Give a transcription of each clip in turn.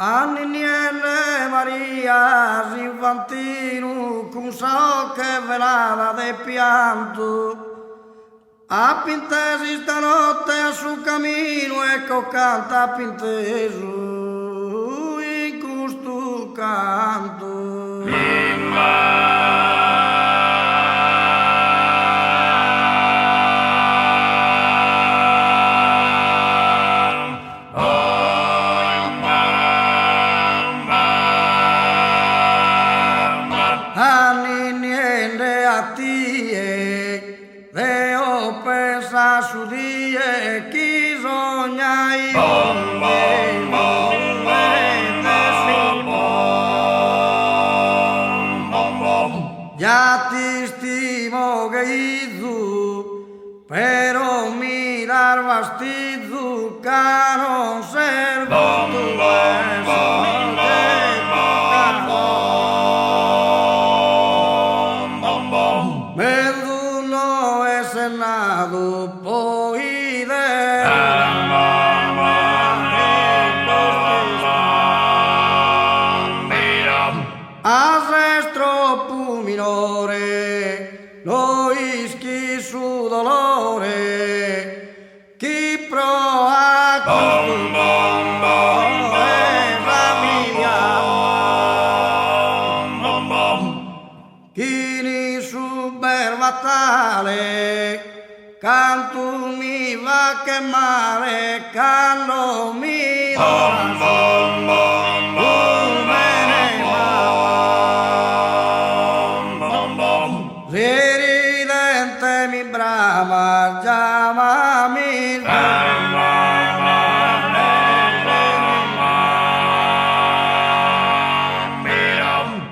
Anninienne Maria s'infantino con so che velava de pianto. A pintesi stanotte a su cammino ecco canta a pinteso in questo canto. Anninienne a tie deo pensa su die chi sogna ya ti stimo che tu però mirar vastizzo che non serve Meduno è senato poi Asestro pu minore, lo ischi su dolore, chi proa chi su bervatale, canto mi va che male, canno mi Ridente mi brama, chiamami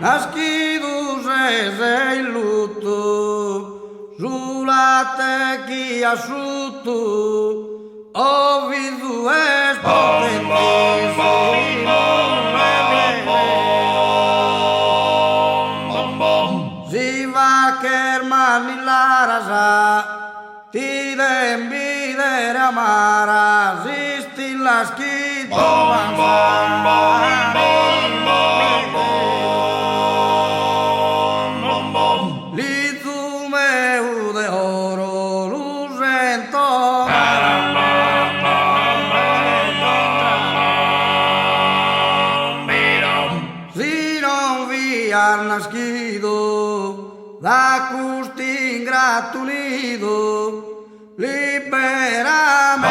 Nascido se il lutto, sulla te chi asciutto, ho visto Si va che mani la rasa, ti dembidere amara, si stilla schito L'izume de oro, l'usento Si non vi ha nascido da custi ingratulito liberamente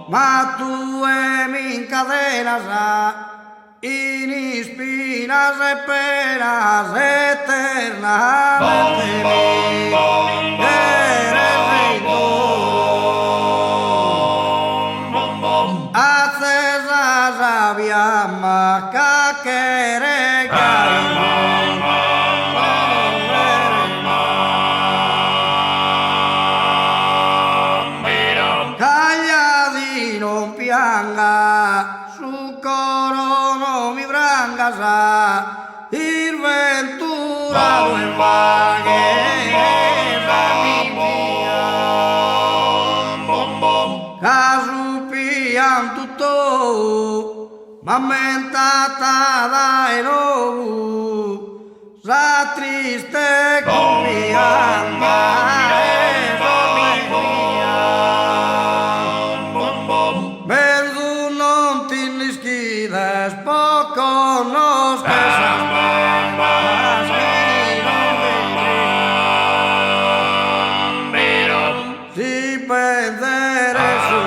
ma tu mi incadenas in espinas e penas eternamente Accesa sabia ma cacere Caglia non pianga, su coro non mi branga il ventura non Casu pian tutto, ma mentata dai rovu, sa triste confianza Menzu non ti nischides, poco nos Si pendere su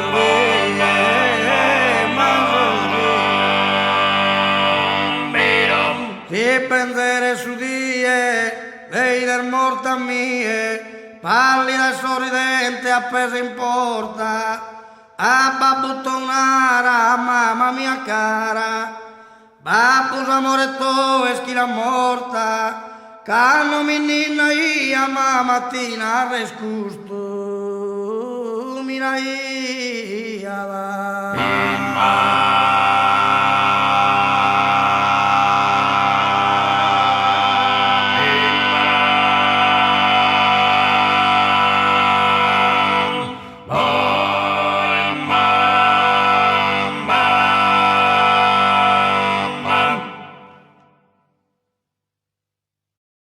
Si pendere su die, veider morta mie, pallida e sorridente appesa in porta, a babbo tonara, mamma mia cara, babbo amore tuo e schila morta, canno mi ninna ia, ma mattina rescusto, mira